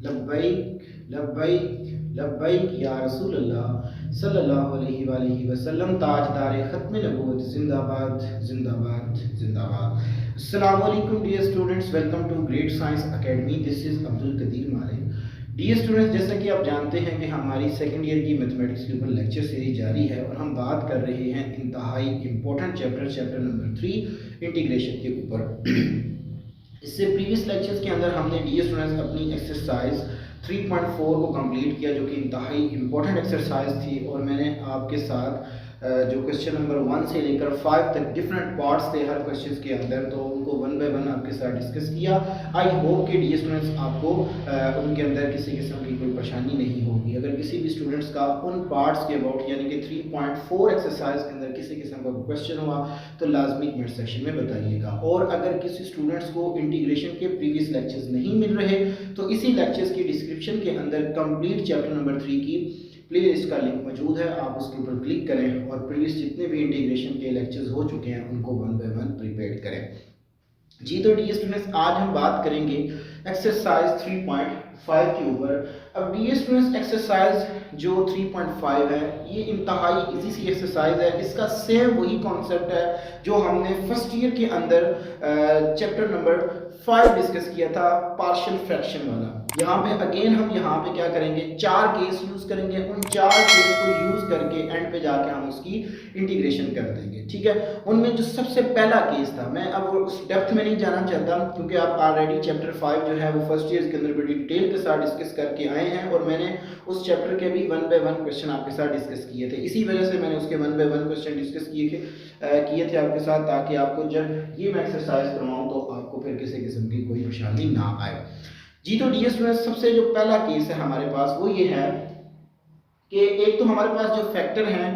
लब्बैक लब्बैक लब्बैक या रसूल अल्लाह सल्लल्लाहु अलैहि वसल्लम। ताजदार ख़त्म नबूवत जिंदाबाद जिंदाबाद जिंदाबाद। अस्सलाम वालेकुम dear students, welcome to Great Science Academy. This is Abdul Qadir Malik. Dear students, जैसा कि आप जानते हैं कि हमारी सेकेंड ईयर की मैथमेटिक्स के ऊपर लेक्चर सीरीज जारी है और हम बात कर रहे हैं इंतहाई इम्पोर्टेंट चैप्टर नंबर 3 इंटीग्रेशन के ऊपर। इससे प्रीवियस लेक्चर्स के अंदर हमने डियर स्टूडेंट्स अपनी एक्सरसाइज 3.4 को कंप्लीट किया, जो कि इंतहाई इम्पोर्टेंट एक्सरसाइज थी। और मैंने आपके साथ जो क्वेश्चन नंबर 1 से लेकर 5 तक डिफरेंट पार्ट्स थे हर क्वेश्चन के अंदर, तो उनको 1 बाय 1 आपके साथ डिस्कस किया। आई होप कि डियर स्टूडेंट्स आपको उनके अंदर किसी किस्म की कोई परेशानी नहीं होगी। अगर किसी भी स्टूडेंट्स का उन पार्ट्स के अबाउट यानी कि 3.4 एक्सरसाइज के अंदर किसी किस्म का क्वेश्चन हुआ तो लाजमी कमेंट सेक्शन में बताइएगा। और अगर किसी स्टूडेंट्स को इंटीग्रेशन के प्रीवियस लेक्चर्स नहीं मिल रहे तो इसी लेक्चर्स की डिस्क्रिप्शन के अंदर कंप्लीट चैप्टर नंबर 3 की प्लेलिस्ट का लिंक मौजूद है, आप उसके ऊपर क्लिक करें और प्रीवियस जितने भी इंटीग्रेशन के लेक्चर्स हो चुके हैं उनको 1 बाय 1 प्रिपेयर करें। जी तो डियर स्टूडेंट्स, आज हम बात करेंगे एक्सरसाइज 3.5 के ऊपर। अब डियर स्टूडेंट्स, एक्सरसाइज जो 3.5 है ये इंतहाई इजी सी एक्सरसाइज है। इसका सेम वही कॉन्सेप्ट है जो हमने फर्स्ट ईयर के अंदर चैप्टर नंबर 5 डिस्कस किया था, पार्शियल फ्रैक्शन वाला। यहाँ पे अगेन हम यहाँ पे क्या करेंगे, 4 केस यूज करेंगे। उन 4 केस को यूज करके एंड पे जाके हम उसकी इंटीग्रेशन कर देंगे, ठीक है। उनमें जो सबसे पहला केस था, मैं अब उस डेप्थ में नहीं जाना चाहता क्योंकि आप ऑलरेडी चैप्टर 5 जो है वो फर्स्ट ईयर के अंदर बड़ी डिटेल के साथ डिस्कस करके आए हैं और मैंने उस चैप्टर के भी 1 बाय 1 क्वेश्चन आपके साथ डिस्कस किए थे। इसी वजह से मैंने उसके 1 बाय 1 क्वेश्चन डिस्कस किए थे आपके साथ, ताकि आपको जब ये मैं एक्सरसाइज करवाऊँ तो आपको फिर किसी किस्म की कोई परेशानी ना आए। जी तो डियर स्टूडेंट्स, सबसे जो पहला केस है हमारे पास वो ये है कि एक तो हमारे पास जो फैक्टर हैं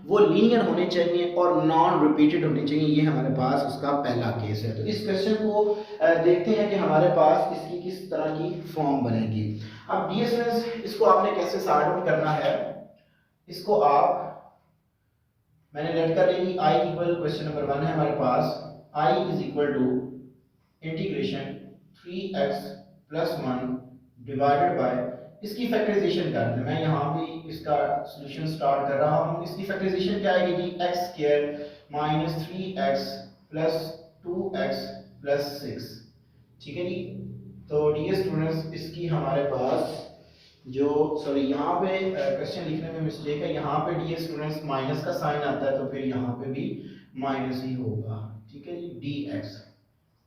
वो लीनियर होने चाहिए और नॉन रिपीटेड होने चाहिए। ये हमारे पास उसका पहला केस है। तो इस क्वेश्चन को देखते हैं कि हमारे पास इसकी किस तरह की फॉर्म बनेगी। अब डियर स्टूडेंट्स, इसको आपने कैसे सॉर्ट आउट करना है, इसको आप मैंने लेट कर लेंगी i इक्वल क्वेश्चन नंबर 1 है हमारे पास, i is equal to integration 3x plus 1 divided by, इसकी फैक्टराइजेशन कर दें। मैं यहाँ भी इसका सॉल्यूशन स्टार्ट कर रहा हूँ। इसकी फैक्टराइजेशन क्या आएगी जी, x square minus 3x plus 2x plus 6, ठीक है जी। तो डियर स्टूडेंट्स, इसकी हमारे पास जो सॉरी यहाँ पे क्वेश्चन लिखने में मिस्टेक है। यहाँ पे डियर स्टूडेंट्स माइनस का साइन आता है तो फिर यहाँ पे भी माइनस ही होगा, ठीक है जी, dx।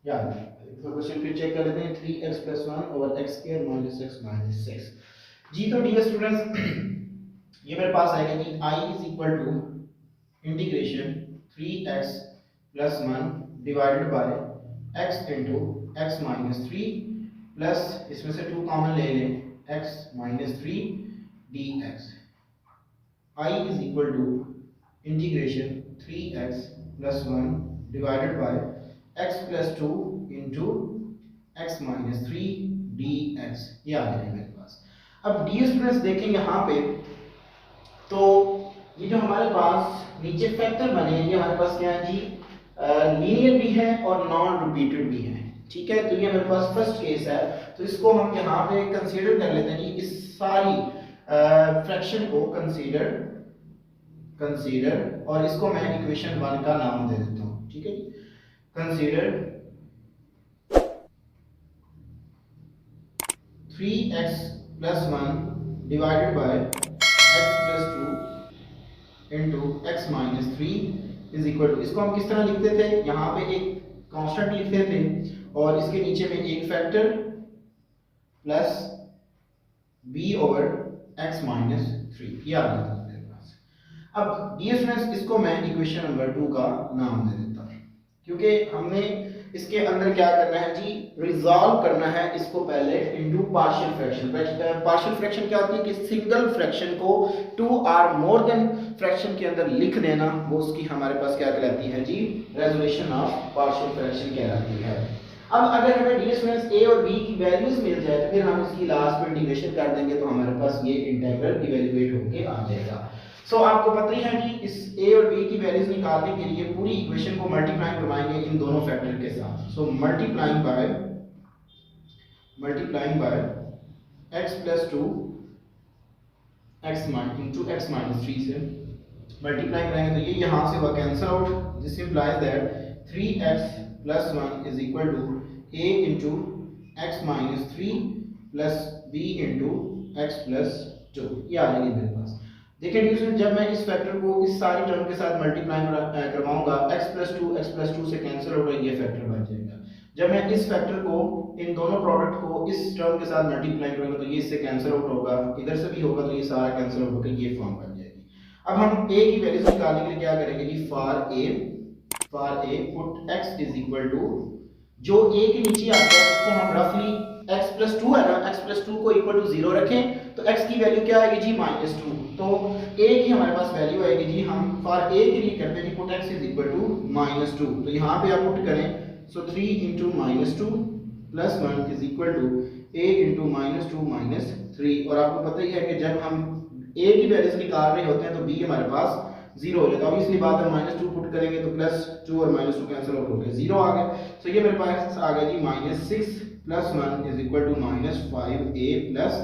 याद है तो क्वेश्चन फिर चेक कर लेते हैं, 3x plus 1 over x square minus x minus 6। जी तो डियर स्टूडेंट्स, ये मेरे पास आएगा कि i is equal to integration 3x plus 1 divided by x into x minus 3 plus इसमें से 2 कॉमन ले लें, x minus 3 dx। i is equal to integration 3x plus 1 divided by x plus 2 into x minus 3 dx। ये आ जाएगा मेरे पास। अब D students देखें यहाँ पे, तो ये जो हमारे पास नीचे फैक्टर बने हैं ये हमारे पास क्या है जी, लीनियर भी है और नॉन रिपीटेड भी है, ठीक है। तो ये मेरे पास फर्स्ट केस है, तो इसको हम यहाँ पे कंसीडर कर लेते हैं जी। इस सारी फ्रैक्शन को कंसीडर और इसको मैं इक्वेशन 1 का नाम दे देता हूँ, ठीक है जी। Consider 3x plus 1 divided by x plus 2 into x minus 3 is equal to, इसको हम किस तरह लिखते थे, यहाँ पे एक कांस्टेंट लिखते थे और इसके नीचे में एक factor plus b over x minus 3, ये आ गया मेरे पास। अब डियर स्टूडेंट्स, इसको मैं इक्वेशन नंबर 2 का नाम दे देता हूँ, क्योंकि हमने इसके अंदर क्या करना है जी, रिजॉल्व करना है इसको पहले into partial fraction. Partial fraction क्या होती है कि सिंगल फ्रैक्शन को 2 और मोर देन फ्रैक्शन के अंदर लिख देना, वो उसकी हमारे पास क्या कहलाती है जी, रेजोल्यूशन ऑफ पार्शियल फ्रैक्शन कहलाती है। अब अगर हमें डियर स्टूडेंट्स a और b की वैल्यूज मिल जाए तो फिर हम इसकी लास्ट में इंटीग्रेशन कर देंगे तो हमारे पास ये इंटीग्रल इवैल्यूएट होके आ जाएगा। सो आपको पता ही है कि इस a और b की वैल्यूज निकालने के लिए पूरी इक्वेशन को मल्टीप्लाई करवाएंगे इन दोनों फैक्टर के साथ। So multiplying by x plus two into x minus three से मल्टीप्लाई करेंगे तो ये यहाँ से हुआ cancel out. This implies that 3x plus 1 is equal to a into x minus three plus b into X plus two. ये आ जाएगी मेरे पास। देखिए डिवीजन, जब मैं इस फैक्टर को इस सारी टर्म के साथ मल्टीप्लाई करवाऊंगा, x प्लस टू से कैंसिल आउट होगा, ये फैक्टर बन जाएगा। जब मैं इस फैक्टर को, इन दोनों प्रोडक्ट को इस टर्म के साथ मल्टीप्लाई करूंगा तो ये इससे कैंसिल आउट होगा, इधर से भी होगा तो ये सारा कैंसिल आउट होकर ये फॉर्म बन जाएगी। अब हम a की वैल्यूज निकालने के लिए क्या करेंगे जी, for a put x is equal to, जो a के नीचे आता है उसको हम रफली x प्लस टू है ना, x प्लस टू को इक्वल टू 0 रखें तो x की वैल्यू क्या आएगी जी, माइनस टू। तो a की हमारे पास वैल्यू आएगी जी, हम फॉर a के लिए करते हैं put x is equal to minus two. तो यहाँ पे आप पुट करें, so 3 into minus two plus 1 is equal to a into minus two minus three. और आपको पता ही है कि जब हम a की वैल्यूज निकाल रहे होते हैं तो b हमारे पास 0 हो जाता है। ऑब्वियसली बात है, माइनस टू पुट करेंगे तो प्लस टू और माइनस टू कैंसिल आउट हो गए, 0 आ गया। सो ये मेरे पास आ गया जी minus six plus 1 is equal to minus 5a plus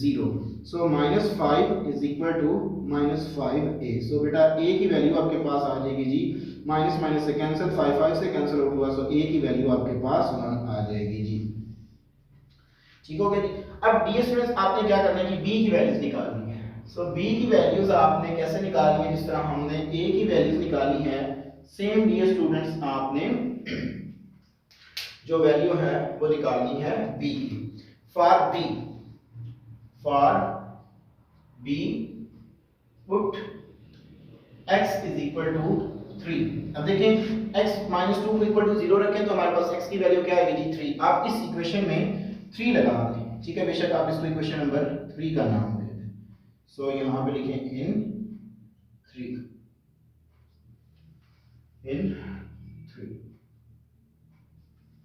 0। So minus 5 is equal to minus 5a। So बेटा a की वैल्यू आपके पास आ जाएगी जी, माइनस माइनस से कैंसिल, 5 से कैंसिल आउट हुआ, सो a की वैल्यू आपके पास 1 आ जाएगी जी। ठीक हो गया जी। अब ds स्टूडेंट्स आपने क्या करना है कि b की वैल्यूज निकालनी है। सो b की वैल्यूज आपने कैसे निकालनी है, जिस तरह हमने a की वैल्यूज निकाली है, सेम ds स्टूडेंट्स आपने जो वैल्यू है वो निकालनी है b की। For b put x is equal to 3। अब देखें x माइनस टू को इक्वल टू 0 रखें तो हमारे पास x की वैल्यू क्या आएगी जी, 3। आप इस इक्वेशन में 3 लगा दें, ठीक है, बेशक आप इसको इक्वेशन नंबर 3 का नाम दे दें। सो यहाँ पे लिखें इन 3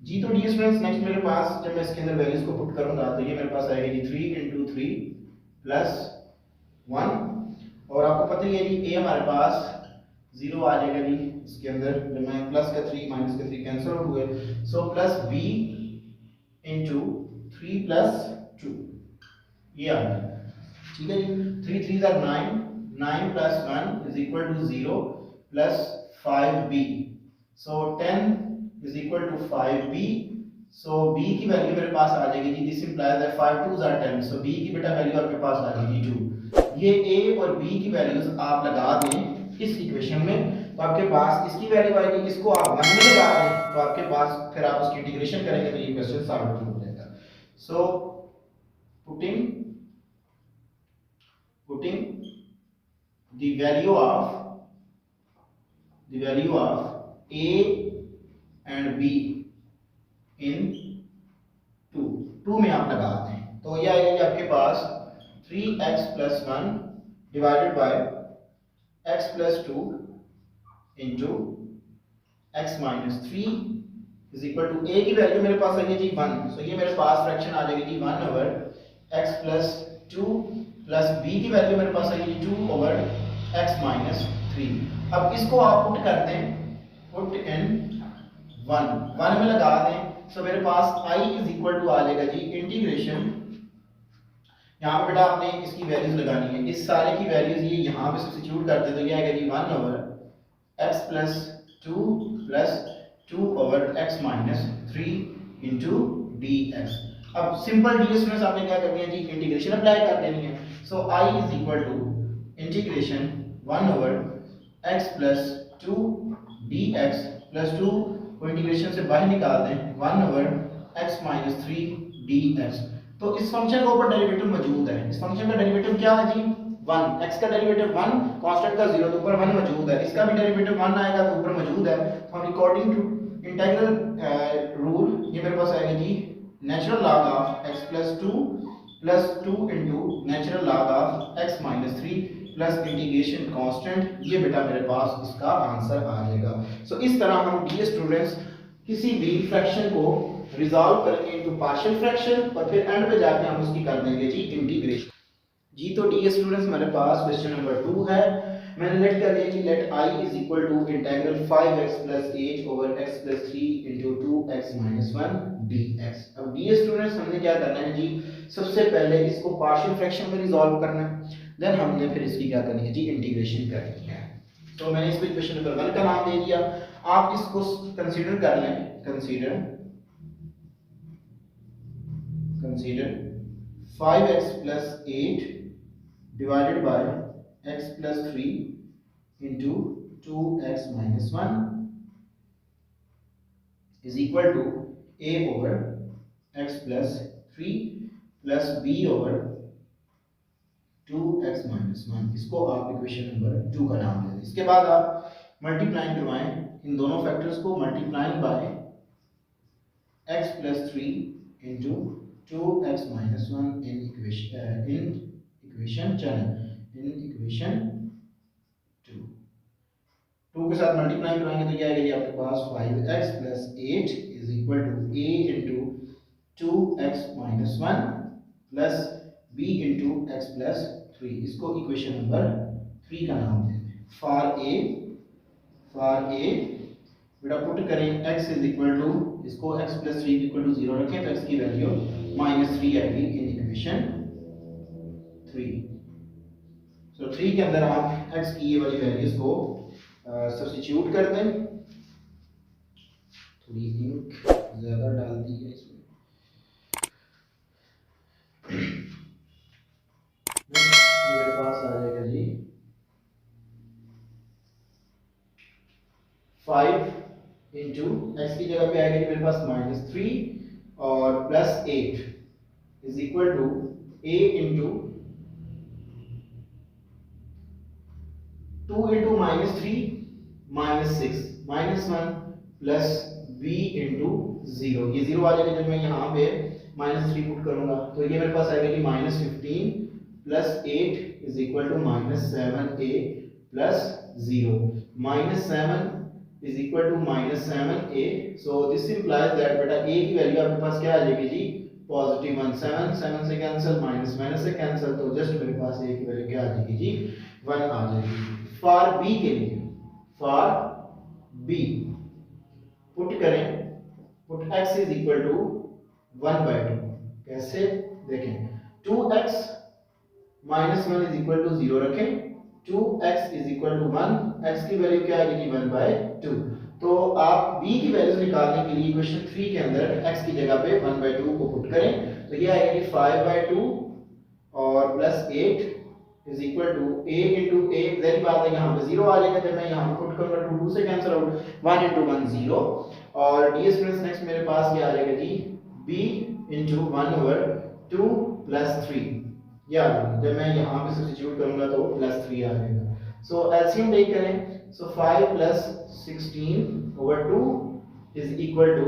जी। तो डी स्टूडेंट्स नेक्स्ट मेरे पास जब मैं इसके अंदर वैल्यूज को पुट करूंगा तो ये मेरे पास आएगी जी 3 इंटू 3 प्लस 1। और आपको पता ही है जी a हमारे पास 0 आ जाएगा जी इसके अंदर, जब मैं प्लस का 3 माइनस का 3 कैंसिल आउट हुए। So plus b into 3 plus 2 ये आ गया, ठीक है जी। 3 3 are 9, 9 plus 1 is equal to 0 plus 5b। So 10 is equal to 5b। So b की वैल्यू मेरे पास आ जाएगी जी, this implies that 5 2s are 10। So b की बेटा वैल्यू आपके पास आ जाएगी 2। ये a और b की वैल्यूज आप लगा दें इस इक्वेशन में तो आपके पास इसकी वैल्यू आएगी, इसको आप 1 में लगा दें तो आपके पास फिर आप उसकी इंटीग्रेशन करेंगे तो ये क्वेश्चन सॉल्व हो जाएगा। So putting the value of a and b in 2 में आप लगा दें तो यह आएगी आपके पास 3x plus 1 divided by x plus 2 into x minus 3 is equal to a की वैल्यू मेरे पास आएगी जी 1। सो ये मेरे पास फ्रैक्शन आ जाएगी जी 1 over x plus 2 plus b की वैल्यू मेरे पास आएगी 2 ओवर x माइनस 3। अब इसको आप पुट कर दें, पुट इन 1 में लगा दें। सो मेरे पास i इज इक्वल टू आ जाएगा जी इंटीग्रेशन, यहाँ पे बेटा आपने इसकी वैल्यूज लगानी है, इस सारे की वैल्यूज ये यहाँ पे सब्स्टिट्यूट कर दे तो ये आएगा जी 1 over x plus 2 plus 2 over x minus 3 into dx। अब सिंपल ds स्टूडेंट्स आपने क्या करनी है जी, इंटीग्रेशन अप्लाई कर देनी है। So i is equal to integration 1 over x plus 2 dx plus 2 को इंटीग्रेशन से बाहर निकाल दें 1 ओवर x माइनस 3 dx। तो इस फंक्शन के ऊपर डेरिवेटिव मौजूद है, इस फंक्शन का डेरिवेटिव क्या है जी 1, x का डेरिवेटिव 1, कांस्टेंट का 0 तो ऊपर 1 मौजूद है, इसका भी डेरिवेटिव 1 आएगा तो ऊपर मौजूद है। तो हम अकॉर्डिंग टू इंटीग्रल रूल ये मेरे पास आएगा जी natural log of x plus 2 plus 2 into natural log of x minus 3 plus integration constant, ये बेटा मेरे पास इसका आंसर आ जाएगा। सो इस तरह हम डी स्टूडेंट्स किसी भी फ्रैक्शन को रिजॉल्व करेंगे इनटू पार्शियल फ्रैक्शन और फिर एंड पे जाके हम उसकी कर देंगे जी इंटीग्रेशन। जी तो डी स्टूडेंट्स हमारे पास क्वेश्चन नंबर 2 है। मैंने लेट कर लिया कि let I is equal to integral 5x plus 8 over x plus 3 into 2x minus 1 dx। अब डियर स्टूडेंट्स हमने क्या करना है जी, सबसे पहले इसको पार्शियल फ्रैक्शन में रिजॉल्व करना है, देन हमने फिर इसकी क्या करनी है जी, इंटीग्रेशन करनी है। तो मैंने इसको इक्वेशन नंबर 1 का नाम दे दिया। आप इसको कंसीडर कर लें, consider 5x plus 8 divided by x plus 3 into 2x minus 1 is equal to a over x plus 3 plus b over 2x minus 1। इसको आप इक्वेशन नंबर 2 का नाम दें। इसके बाद आप मल्टीप्लाई करवाएं इन दोनों फैक्टर्स को, multiply by x plus 3 into 2x minus 1 in equation 2। 2 के साथ मल्टीप्लाई कराएंगे तो क्या आएगा जी आपके पास 5x plus 8 is equal to a into 2x minus 1 plus b into x plus 3। इसको इक्वेशन नंबर 3 का नाम दें। फॉर a बेटा पुट करें x इज इक्वल टू, इसको x प्लस 3 इक्वल टू 0 रखें तो x की वैल्यू -3 आएगी इन इक्वेशन 3। सो 3 के अंदर आप x की ये वाली वैल्यूज को सब्स्टिट्यूट कर दें। थोड़ी इंक ज्यादा डाल दी है इसमें। मेरे पास आ जाएगा जी 5 इंटू एक्स की जगह पे आएगा मेरे पास -3 और plus 8 is equal to a into 2 into -3 -6 -1 plus b into 0। ये 0 आ जाएगा जब मैं यहाँ पे -3 पुट करूंगा तो ये मेरे पास आएगा कि -15 plus 8 is equal to -7a plus 0। -7 is equal to -7a, so this implies that बेटा a की वैल्यू आपके पास क्या आ जाएगी जी, पॉजिटिव 1। 7 से कैंसिल, माइनस से कैंसिल, तो जस्ट मेरे पास a की वैल्यू क्या आ जाएगी जी, 1 आ जाएगी। फॉर b के लिए, फॉर b पुट करें, put x is equal to 1/2। कैसे देखें, 2x -1 इज इक्वल टू 0 रखें, 2x is equal to 1, x की वैल्यू क्या आएगी 1/2। तो आप b की वैल्यूज निकालने के लिए इक्वेशन 3 के अंदर x की जगह पे 1/2 को पुट करें तो ये आएगी 5/2 और plus 8 is equal to a into a, जरी बात है यहाँ पे 0 आ जाएगा जब मैं यहाँ पे पुट करूंगा, 2 से कैंसिल आउट, 1 इंटू 1 0। और ds स्टूडेंट्स नेक्स्ट मेरे पास क्या आ जाएगा जी, b इंटू 1/2 प्लस 3। या जब मैं यहाँ पे सब्स्टिट्यूट करूंगा तो प्लस 3 आ जाएगा। सो एलसीएम टेक करें, so 5 plus 16/2 is equal to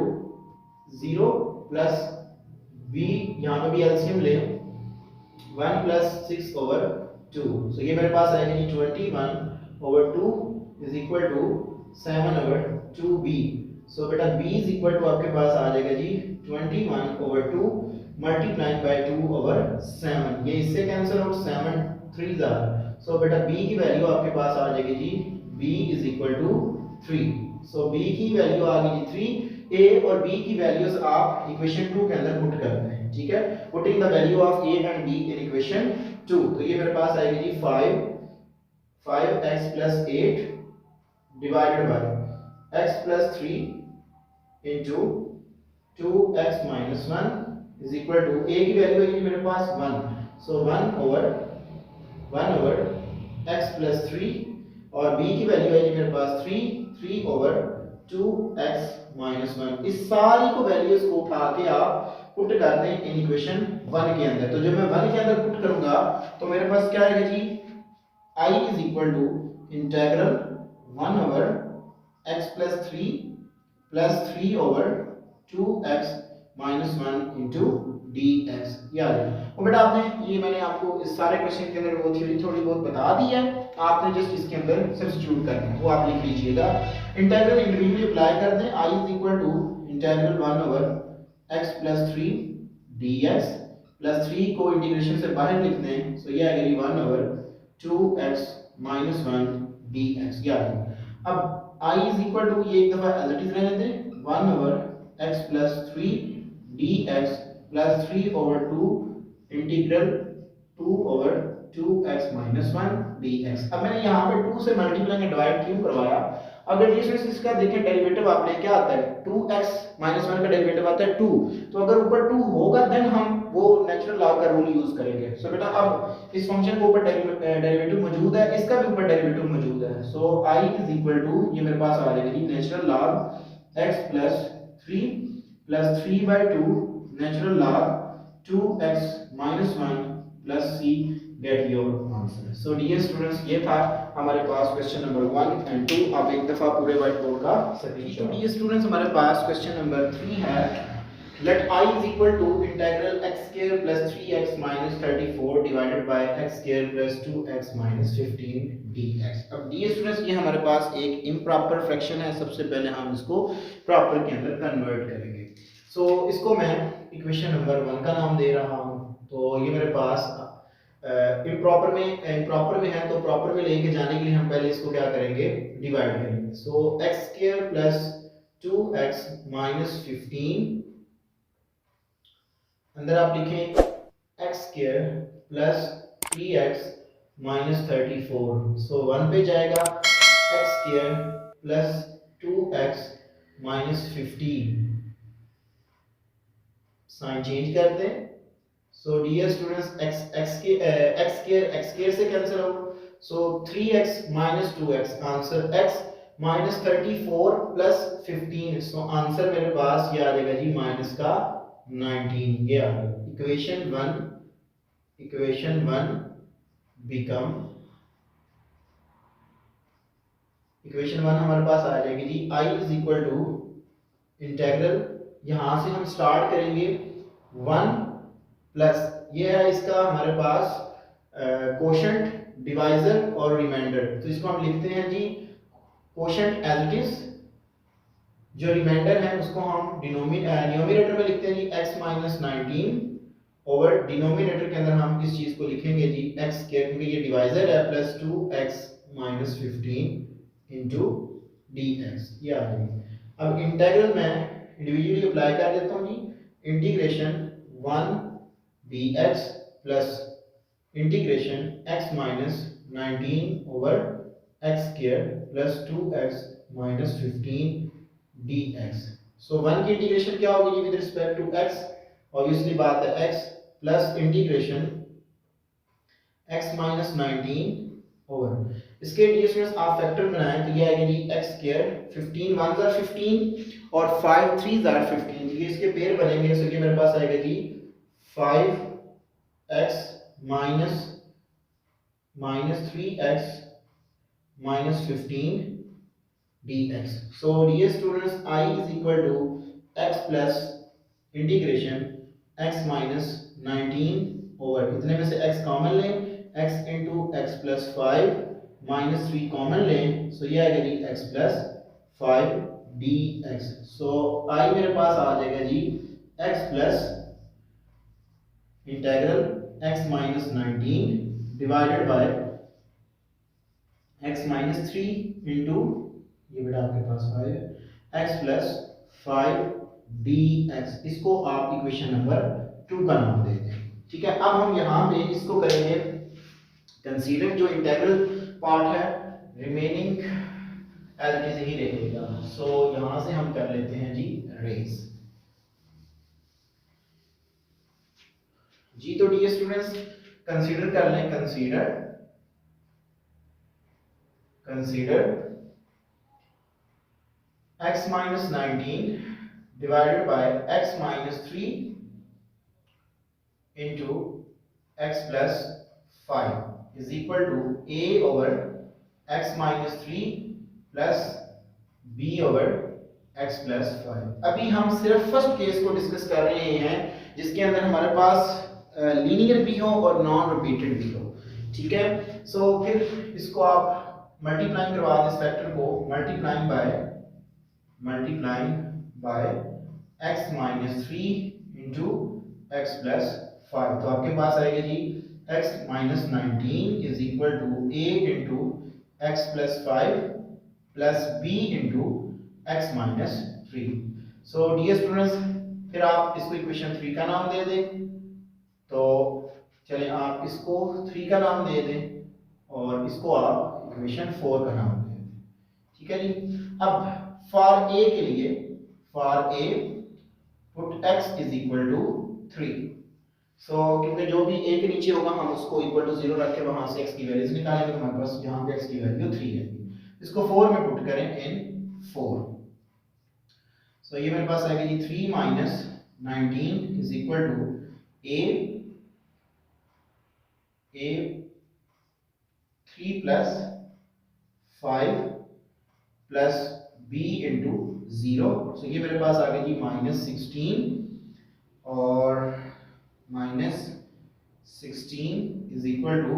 0 plus b, यहाँ पे भी एलसीएम ले 1 प्लस 6/2। सो ये मेरे पास आएगा 21/2 इज इक्वल टू 7/2b। सो बेटा b इज इक्वल टू आपके पास आ जाएगा जी 21/2 मल्टीप्लाइड बाय 2/7। ये इससे कैंसिल आउट, 7 3s आर। सो बेटा b की वैल्यू आपके पास आ जाएगी जी, b is equal to 3। So b की वैल्यू आ गई जी 3। a और b की वैल्यूज आप इक्वेशन 2 के अंदर पुट कर दें, ठीक है। Putting the value of a and b in equation 2, तो ये मेरे पास आएगी जी 5x plus 8 divided by x plus 3 into 2x minus 1 is equal to a की वैल्यू है मेरे पास 1, सो 1 ओवर x प्लस 3 और b की वैल्यू है मेरे पास 3 ओवर 2x माइनस 1। इस सारी को वैल्यूज को उठा के आप पुट कर दें इन इक्वेशन 1 के अंदर। तो जब मैं 1 के अंदर पुट करूंगा तो मेरे पास क्या आएगा जी, i is equal to integral 1 over x plus 3 plus 3 over 2x minus 1 into dx। याद है और बेटा आपने ये मैंने आपको इस सारे क्वेश्चन के अंदर वो थ्योरी थोड़ी बहुत बता दी है, आपने जस्ट इसके अंदर सब्स्टिट्यूट करना है, वो आप लिख लीजिएगा। इंटीग्रल इंडिविजुअली अप्लाई कर दें, i is equal to integral 1 over x plus 3 dx plus 3 को इंटीग्रेशन से बाहर लिख दें, सो ये आ गई 1 over 2x minus one d x. अब आई इज इक्वल टू, ये एक दफा एज इट इज रहने दें, one over x plus three d x plus three over two integral two over two x minus one d x. अब मैंने यहाँ पे टू से मल्टीप्लाई में डिवाइड क्यों करवाया? अगर ये इसका देखें डेरिवेटिव आपने क्या आता है, 2x माइनस वन का डेरिवेटिव आता है 2, तो अगर ऊपर 2 होगा देन हम वो नेचुरल लॉ का रूल यूज करेंगे। सो बेटा अब इस फंक्शन के ऊपर डेरिवेटिव मौजूद है, इसका भी ऊपर डेरिवेटिव मौजूद है। So i is equal to, ये मेरे पास आ जाएगा जी natural log x plus three plus three by two natural log 2x minus one plus c, get your answer. So dear students, ये था हमारे पास क्वेश्चन नंबर 1 एंड 2। आप एक दफा पूरे व्हाइट बोर्ड का स्क्रीनशॉट। डियर स्टूडेंट्स, हमारे पास क्वेश्चन नंबर 3 है, let i is equal to integral x square plus 3x minus 34 divided by x square plus 2x minus 15 dx। अब डियर स्टूडेंट्स, ये हमारे पास एक इम्प्रॉपर फ्रैक्शन है। सबसे पहले हम इसको प्रॉपर के अंदर कन्वर्ट करेंगे। सो इसको मैं इक्वेशन नंबर 1 का नाम दे रहा हूँ। तो ये मेरे पास इम्प्रॉपर में है, तो प्रॉपर में लेके जाने के लिए हम पहले इसको क्या करेंगे, डिवाइड करेंगे। So x square plus 2x minus 15, अंदर आप लिखें x square plus 3x minus 34। So 1 पे जाएगा x square plus 2x minus 15, sign change करते हैं। So dear students, x square से कैंसिल हो, so 3x minus 2x, answer x minus 34 plus 15। So answer मेरे पास ये आ जाएगा जी माइनस का 19। ये आ गया इक्वेशन 1 बिकम, इक्वेशन 1 हमारे पास आ जाएगी जी i is equal to integral, यहां से हम स्टार्ट करेंगे 1 प्लस, ये है इसका हमारे पास कोशेंट, डिवाइजर और रिमाइंडर। तो इसको हम लिखते हैं जी कोशेंट एज इट इज, जो रिमाइंडर है उसको हम न्यूमरेटर में लिखते हैं जी x माइनस 19 ओवर डिनोमिनेटर के अंदर हम इस चीज को लिखेंगे जी x स्क्वायर, क्योंकि ये डिवाइजर है, plus 2x minus 15 into dx। ये आ जाएगी। अब इंटीग्रल में इंडिविजुअली अप्लाई कर देता हूँ जी, integration 1 dx plus integration x minus 19 over x square plus 2x minus 15 dx। So 1 की इंटीग्रेशन क्या होगी with respect to x, obviously बात है x plus integration x minus 19 over, इसके डिस्टेंस आप फैक्टर बनाएं तो ये आएगा जी x स्क्वायर, 15 1s आर 15 और 5 3s आर 15, ये इसके पेयर बनेंगे। सो ये मेरे पास आएगा जी 5x minus 3x minus 15 dx। So dear students, I is equal to x plus integration x minus 19 over, इतने में से x कॉमन लें, x into x plus 5 minus 3 common लें, so ये आएगा जी x plus 5 dx। So I मेरे पास आ जाएगा जी x plus integral x minus 19 divided by x minus 3 into, ये बेटा आपके पास 5 x प्लस 5 dx, इसको आप इक्वेशन नंबर 2 का नाम दे दें। ठीक है, अब हम यहाँ पे इसको करेंगे कंसीडर, जो इंटीग्रल पार्ट है रिमेनिंग एज इट इज ही रहेगा। सो यहाँ से हम कर लेते हैं जी रेज जी। तो डियर स्टूडेंट्स कंसीडर कर लें, consider x minus 19 divided by x minus 3 into x plus 5 is equal to a over x minus 3 plus b over x plus 5। अभी हम सिर्फ फर्स्ट केस को डिस्कस कर रहे हैं जिसके अंदर हमारे पास लीनियर भी हो और नॉन रिपीटेड भी हो। ठीक है, सो फिर इसको आप मल्टीप्लाइंग करवा दें, इस फैक्टर को multiplying by x minus 3 into X plus 5, तो आपके पास आएगा जी x minus 19 is equal to a into x plus 5 plus b into x minus 3. So dear students, फिर आप इसको इक्वेशन 3 का नाम दे दें। तो चलें आप इसको 3 का नाम दे दें और इसको आप इक्वेशन 4 का नाम दे दें। ठीक है जी। अब फॉर ए के लिए, for a put x is equal to 3। So क्योंकि जो भी a के नीचे होगा हम उसको इक्वल टू 0 रख के वहां से x की वैल्यूज निकालेंगे। तो हमारे पास यहाँ पे x की वैल्यू 3 है। इसको 4 में पुट करें इन 4। सो ये मेरे पास आएगा जी 3 minus 19 is equal to a 3 plus 5 plus b into 0। So ये मेरे पास आ गया जी माइनस 16 और minus 16 is equal to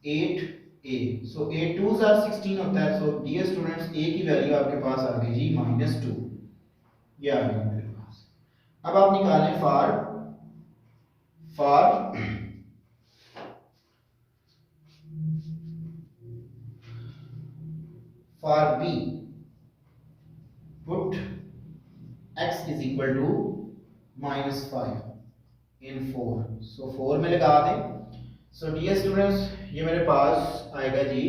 8a। So 8 2s are 16 होता है। सो डियर स्टूडेंट्स, a की वैल्यू आपके पास आ गई जी माइनस 2। ये आ गई मेरे पास। अब आप निकालें for b put x is equal to minus 5 in 4। सो 4 में लगा दें। सो डियर स्टूडेंट्स, ये मेरे पास आएगा जी,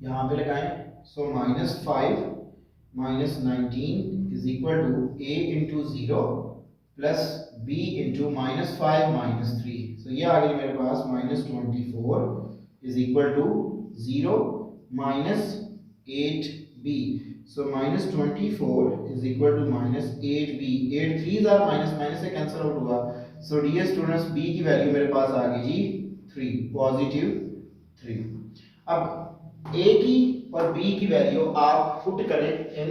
यहां पे लगाएं। So minus 5 minus 19 is equal to a into 0 plus b into minus 5 minus 3। So ये आ गई मेरे पास minus 24 is equal to 0 minus 8b। So minus 24 is equal to minus 8b। 8 3s are minus minus से cancel out हुआ। So dear students, b की value मेरे पास आ गई जी 3, पॉजिटिव 3। अब a की और b की वैल्यू आप पुट करें इन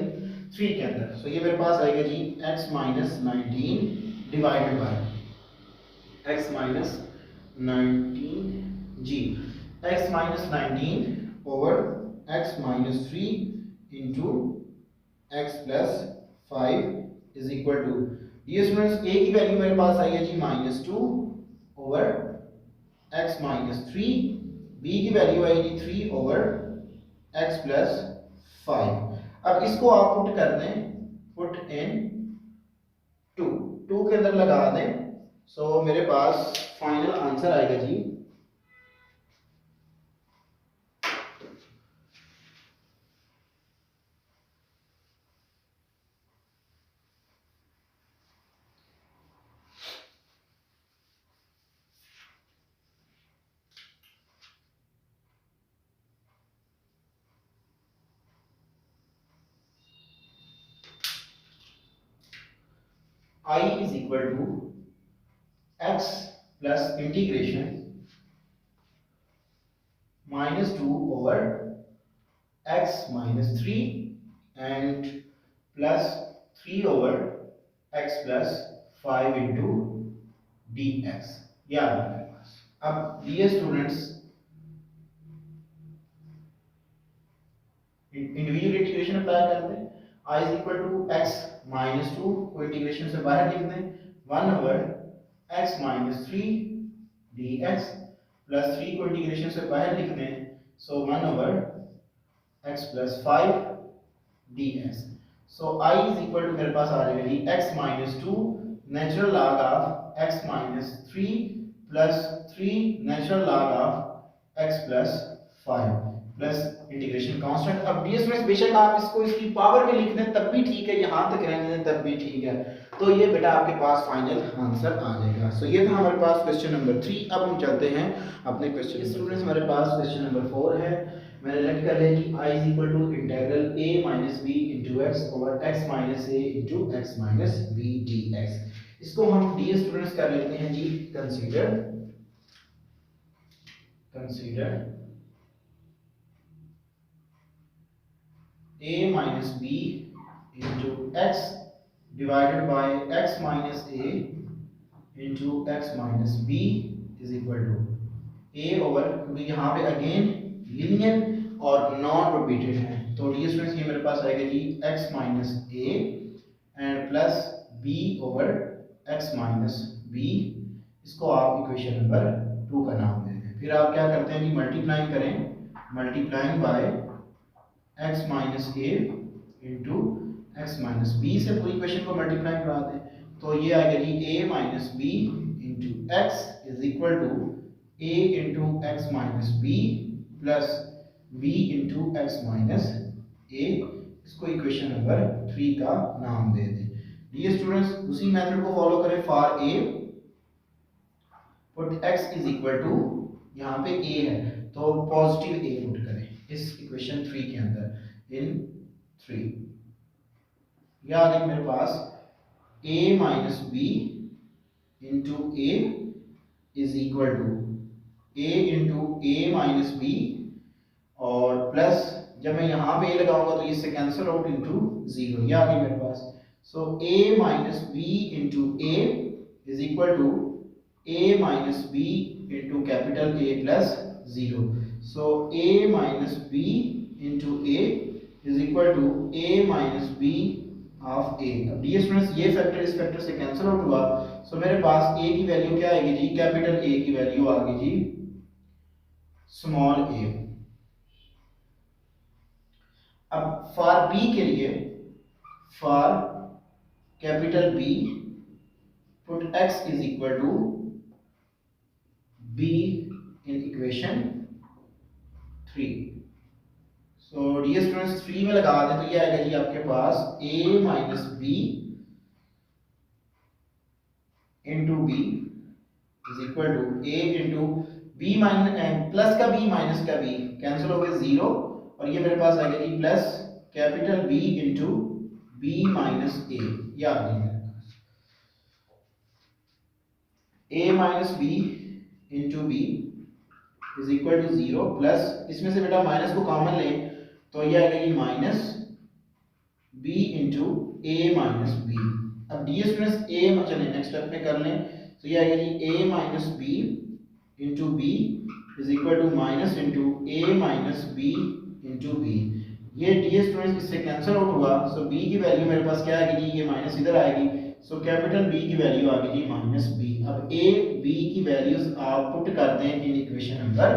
3 के अंदर। सो ये मेरे पास आएगा जी x minus 19 divided by x minus 19 जी x minus 19 over x minus 3 into x plus 5 is equal to, ये स्टूडेंट्स a की वैल्यू मेरे पास आई है जी minus 2 over x minus 3, b की वैल्यू आई जी 3 ओवर x प्लस 5। अब इसको आप पुट कर दें, पुट इन 2 के अंदर लगा दें। सो मेरे पास फाइनल आंसर आएगा जी I is equal to x plus integration minus 2 over x minus 3 and plus 3 over x plus 5 into dx। याद है मेरे पास। अब dear students, individual integration apply करते हैं। I is equal to x minus 2 को इंटीग्रेशन से बाहर लिख दें 1 over x minus 3 dx plus 3 को इंटीग्रेशन से बाहर लिख दें। So 1 over x plus 5 dx। So I is equal to मेरे पास आ जाएगा जी x minus 2 natural log of x minus 3 plus 3 natural log of x plus 5 plus integration constant. अब डीएस में बेशक आप इसको इसकी पावर में लिख दें तब भी ठीक है, यहां तक रहने दें तब भी ठीक है। तो ये बेटा आपके पास फाइनल आंसर आ जाएगा। सो ये था हमारे पास क्वेश्चन नंबर 3। अब हम चलते हैं अपने क्वेश्चन। स्टूडेंट्स, हमारे पास क्वेश्चन नंबर 4 है। मैंने लेट कर लिया कि i is equal to integral a minus b into x over x minus a into x minus b dx। इसको हम डी स्टूडेंट्स कर लेते हैं जी consider a minus b into x divided by x minus a into x minus b is equal to a over, क्योंकि यहाँ पे again linear और non repeated है। तो डी स्टूडेंट्स, ये मेरे पास आएगा जी x minus a and plus b over x minus b। इसको आप इक्वेशन नंबर 2 का नाम दे दें। फिर आप क्या करते हैं कि मल्टीप्लाइंग करें, multiplying by x minus a into x minus b से पूरी इक्वेशन को मल्टीप्लाई करा दें, तो ये आएगा जी a minus B into x is equal to a into x minus b plus b into x minus a। इसको इक्वेशन नंबर 3 का नाम दे दें। डियर स्टूडेंट्स, उसी मेथड को फॉलो करें। For a put x is equal to, यहाँ पे a है तो पॉजिटिव a पुट करें इस इक्वेशन 3 के अंदर इन 3। या आ गई मेरे पास a minus B into a is equal to a into A minus b और प्लस जब मैं यहाँ पे a लगाऊंगा तो इससे कैंसिल आउट इंटू 0। यह आ गई मेरे पास। So a minus B into a is equal to a minus B into capital A plus 0। So a minus B into a is equal to a minus b of a। अब dear students, ये factor इस factor से cancel out हुआ, so मेरे पास a की value क्या आएगी जी, कैपिटल A की वैल्यू आ गई जी स्मॉल a। अब फॉर b के लिए, for capital B put x is equal to b in equation 3। So dear students, 3 में लगा दें तो ये आएगा जी आपके पास a minus B into B is equal to a into b minus plus का b माइनस का b कैंसिल हो गए 0, और ये मेरे पास आएगा जी plus capital B into b minus a. याद नहीं मेरे पास a minus B into B is equal to 0 plus, इसमें से बेटा माइनस को कॉमन लें तो ये आएगा ये माइनस b इंटू ए माइनस बी। अब डियर स्टूडेंट्स, a चलिए नेक्स्ट स्टेप पे कर लें, तो ये आएगा जी a minus B into B is equal to minus into A minus B into B. ये डियर स्टूडेंट्स इससे कैंसिल आउट हुआ, सो b की वैल्यू मेरे पास क्या आएगी जी, ये माइनस इधर आएगी, सो कैपिटल B की वैल्यू आ गई जी माइनस b। अब a b की वैल्यूज आप पुट करते हैं in equation number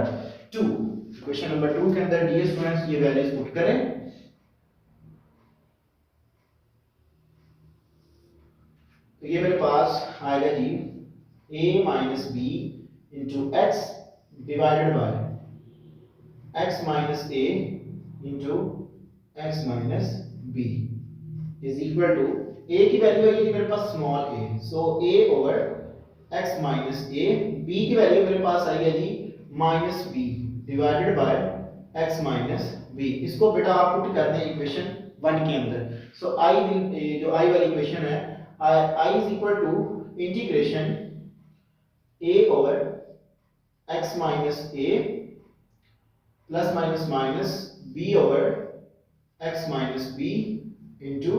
2। Equation number 2 के अंदर डियर स्टूडेंट्स ये वैल्यूज पुट करें, तो ये मेरे पास आएगा जी a minus B into X divided by x minus a into x minus B is equal to a की वैल्यू है मेरे पास small a, so a over x minus a, b की वैल्यू मेरे पास आई है जी minus b divided by x minus b। इसको बेटा आप पुट कर दें इक्वेशन 1 के अंदर। सो i जो i वाली इक्वेशन है, i is equal to integration a over x minus a plus minus minus b over x minus b into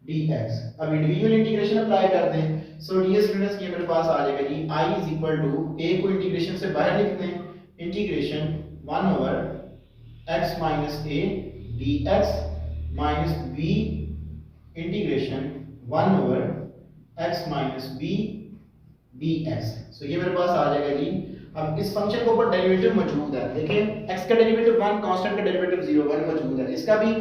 dx। अब इंडिविजुअल इंटीग्रेशन अप्लाई कर दें, सो डियर स्टूडेंट्स ये मेरे पास आ जाएगा जी i is equal to a को इंटीग्रेशन से बाहर लिख दें, integration 1 over x minus a dx minus b integration 1 over x minus b dx। So ये मेरे पास आ जाएगा जी। अब इस फंक्शन के ऊपर डेरिवेटिव मौजूद है, देखें x का डेरिवेटिव 1, कांस्टेंट का डेरिवेटिव 0 1 मौजूद है, इसका भी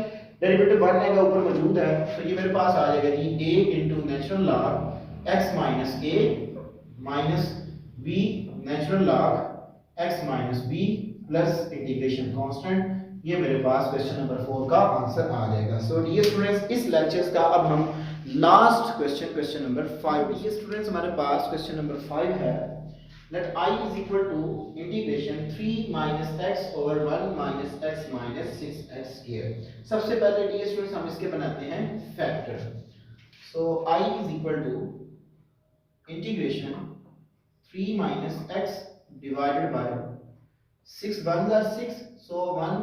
डेरिवेटिव 1 का ऊपर मौजूद है, तो ये मेरे पास आ जाएगा जी a into natural log x minus a minus b natural log x minus b plus integration constant. ये मेरे पास क्वेश्चन नंबर 4 का आंसर आ जाएगा। सो डियर स्टूडेंट्स, इस लेक्चर्स का अब हम last question number 5। Dear students, हमारे पास क्वेश्चन नंबर 5 है, let I is equal to integration 3 minus x over 1 minus x minus 6x square। सबसे पहले डियर स्टूडेंट्स हम इसके बनाते हैं factor. So I is equal to integration 3 minus x divided by 6 1 are 6, so 1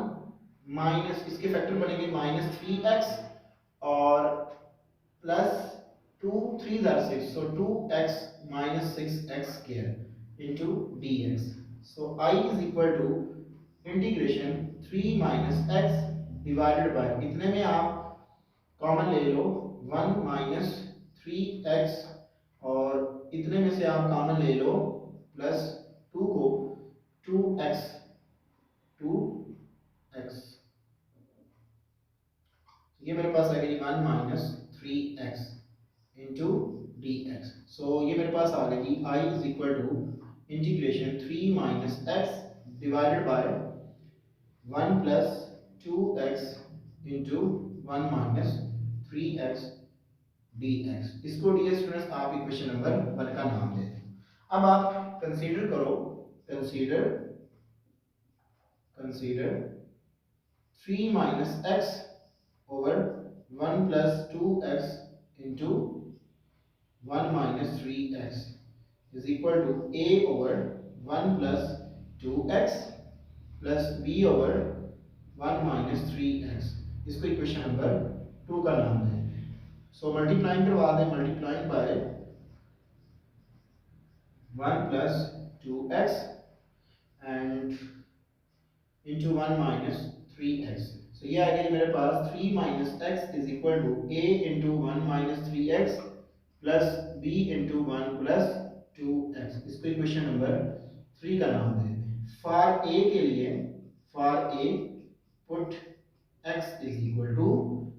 minus इसके factor बनेंगे minus 3x और plus 2 3 are 6, so 2x minus 6x square into dx। so I is equal to integration 3 minus x divided by, इतने में आप common ले लो 1 minus 3x और इतने में से आप कॉमन ले लो, प्लस 2 को 2x ये मेरे पास आ गई 1 minus 3x into d x. So ये मेरे पास आ गई I is equal to integration 3 minus x divided by 1 plus 2x into 1 minus 3x dx। इसको डियर स्टूडेंट्स आप इक्वेशन नंबर 1 का नाम दे दें। अब आप कंसीडर करो, consider 3 minus x over 1 plus 2x into 1 minus 3x is equal to a over 1 plus 2x plus b over 1 minus 3x। इसको इक्वेशन नंबर 2 का नाम दें। सो मल्टीप्लाइंग करवा दें, multiplying by 1 plus 2x and into 1 minus 3x। So ये आ गया मेरे पास 3 minus x is equal to a into 1 minus 3x plus b into 1 plus 2x। इसको इक्वेशन नंबर 3 का नाम दे दें। फॉर a के लिए, for a put x is equal to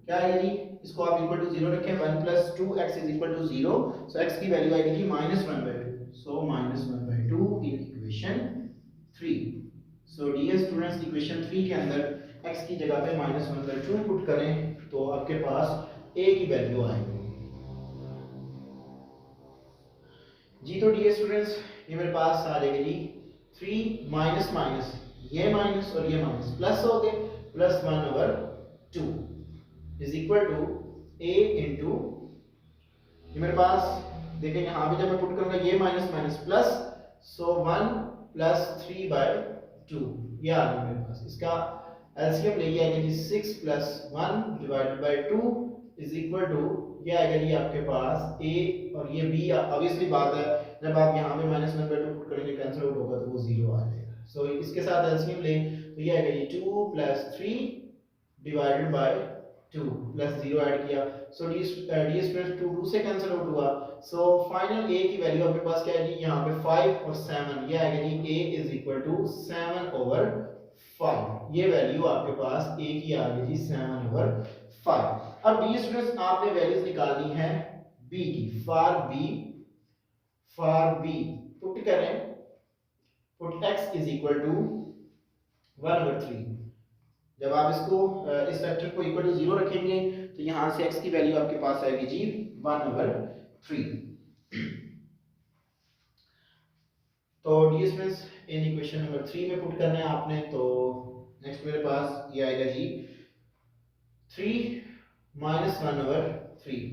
क्या है जी, इसको आप इक्वल टू 0 रखें, 1 plus 2x is equal to 0। So x की वैल्यू आएगी जी -1/2। So -1/2 in equation 3। So dear students equation 3 के अंदर x की जगह पे -1/2 पुट करें तो आपके पास a की वैल्यू आएगी जी। तो डियर स्टूडेंट्स ये मेरे पास आ जाएगा जी 3 माइनस माइनस, ये माइनस और ये माइनस प्लस हो गए, plus 1/2 is equal to a into, ये मेरे पास देखें यहाँ पे जब मैं पुट करूंगा ये माइनस माइनस प्लस, सो 1 प्लस 3/2 ये आ गया मेरे पास। इसका एलसीएम लेके आएंगे जी 6 plus 1 divided by 2 is equal to ये आएगा जी आपके पास a और ये b। ऑब्वियसली बात है जब आप यहाँ पे -1/2 पुट करेंगे कैंसिल आउट होगा तो वो 0 आ जाएगा। सो इसके साथ एलसीएम लें तो ये आएगा जी 2 plus 3 divided by 2 plus 0 add किया। सो डी स्क्वायर 2 से कैंसिल आउट हुआ। सो फाइनल a की वैल्यू आपके पास क्या है जी, यहाँ पे 5 और 7, ये आएगा जी a इज इक्वल टू 7/5। ये वैल्यू आपके पास a की आ गई जी 7/5। अब डी स्टूडेंट्स आपने वैल्यूज निकालनी है b की। फॉर b पुट करें, put x is equal to 1/3। जब आप इसको इस वेक्टर को इक्वल टू 0 रखेंगे तो यहां से x की वैल्यू आपके पास आएगी जी 1/3। तो D students in equation number 3 में पुट करना है आपने। तो नेक्स्ट मेरे पास ये आएगा जी 3 माइनस 1/3।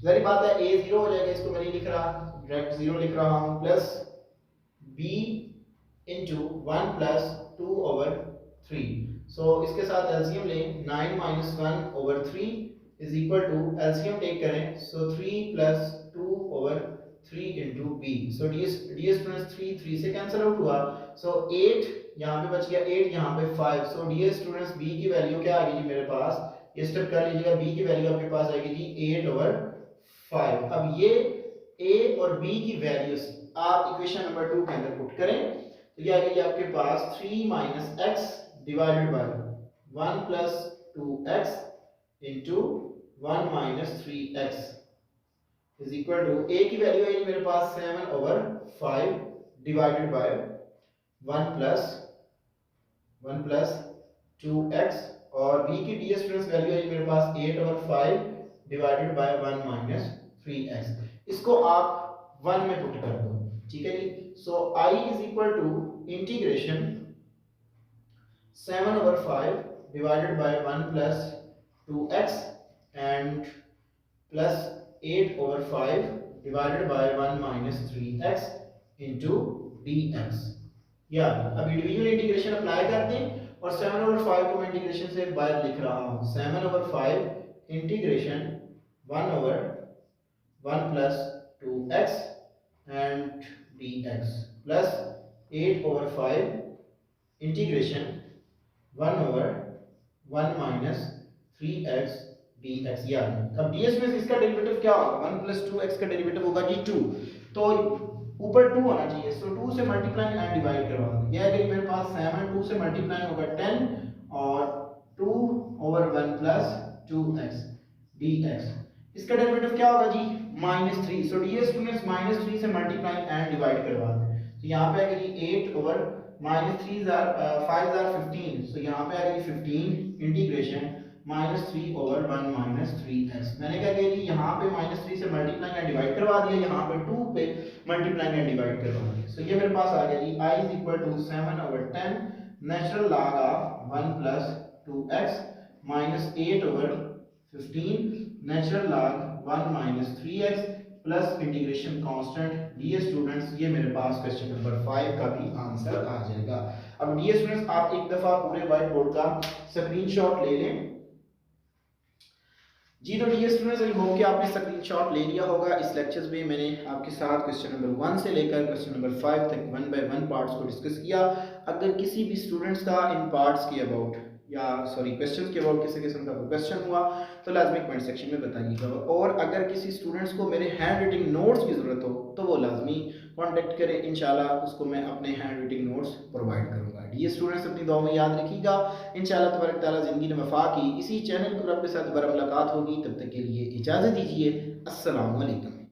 जाहिर बात है a 0 हो जाएगा, इसको मैं नहीं लिख रहा, डायरेक्ट 0 लिख रहा हूं, plus b into 1 plus 2/3। So इसके साथ एलसीएम लें, 9 minus 1/3 is equal to, LCM take करें, so 3 plus 2/3 into b। So dear students 3 से कैंसिल आउट हुआ। सो 8 यहाँ पे बच गया, 8 यहाँ पे 5। सो डी स्टूडेंट्स b की वैल्यू क्या आ गई जी मेरे पास, ये स्टेप कर लीजिएगा, b की वैल्यू आपके पास आएगी जी 8/5। अब ये a और b की वैल्यूज आप इक्वेशन नंबर 2 के अंदर पुट करें तो ये आ गई आपके पास 3 minus x divided by 1 plus 2x into 1 minus 3x is equal to a की वैल्यू है मेरे पास 7/5 डिवाइडेड बाय 1 प्लस 2x और b की डी स्टूडेंट्स वैल्यू है मेरे पास 8/5 डिवाइडेड बाय 1 माइनस 3x। इसको आप 1 में पुट कर दो, ठीक है जी। So I is equal to integration 7/5 divided by 1 plus 2x and plus 8/5 divided by 1 minus 3x into dx। या अभी डिवीजन इंटीग्रेशन अप्लाई कर दें और 7/5 को मैं इंटीग्रेशन से बाहर लिख रहा हूं, 7/5 integration 1/1 plus 2x and dx plus 8/5 integration 1/1 minus 3x dx ये आ गया। अब ds में इसका डेरिवेटिव क्या होगा, 1 + 2x का डेरिवेटिव होगा जी 2, तो ऊपर 2 होना चाहिए, सो 2 से मल्टीप्लाई एंड डिवाइड करवा दो। ये आ गई मेरे पास 7, 2 से मल्टीप्लाई होगा 10 और 2/1 + 2x dx। इसका डेरिवेटिव क्या होगा जी -3, सो ds स्टूडेंट्स -3 से मल्टीप्लाई एंड डिवाइड करवा दें, तो यहाँ पे आएगा जी 8/-3 5 15, सो यहाँ पे आएगा जी 15 इंटीग्रेशन -3/1 - 3x। मैंने क्या किया जी यहाँ पे -3 से मल्टीप्लाई एंड डिवाइड करवा दिया, यहाँ पे 2 पे मल्टीप्लाई एंड डिवाइड करवा दिया, सो ये मेरे पास आ गया जी I = 7/10 natural log of 1 + 2x -8/15 natural log 1 - 3x plus integration constant. DS students ये मेरे पास क्वेश्चन नंबर 5 का भी आंसर आ जाएगा। अब डीएस स्टूडेंट्स आप एक दफा पूरे व्हाइट बोर्ड का स्क्रीनशॉट ले लें जी। तो डीएस स्टूडेंट्स आई होप कि आपने स्क्रीनशॉट ले लिया होगा। इस लेक्चर्स में मैंने आपके साथ क्वेश्चन नंबर 1 से लेकर क्वेश्चन नंबर 5 तक 1 बाय 1 पार्ट्स को डिस्कस किया। अगर किसी भी स्टूडेंट्स का इन पार्ट्स के अबाउट या सॉरी क्वेश्चंस के अबाउट किसी किस्म का क्वेश्चन हुआ तो लाजमी कमेंट सेक्शन में बताइएगा, और अगर किसी स्टूडेंट्स को मेरे हैंड राइटिंग नोट्स की ज़रूरत हो तो वो लाजमी कांटेक्ट करें, इंशाल्लाह उसको मैं अपने हैंड राइटिंग नोट्स प्रोवाइड करूंगा। ये स्टूडेंट्स अपनी दुआ में याद रखिएगा, इंशाल्लाह तबारक ताला ज़िंदगी में वफा की इसी चैनल पर आपके साथ दोबारा मुलाकात होगी। तब तक के लिए इजाज़त दीजिए। अस्सलाम वालेकुम।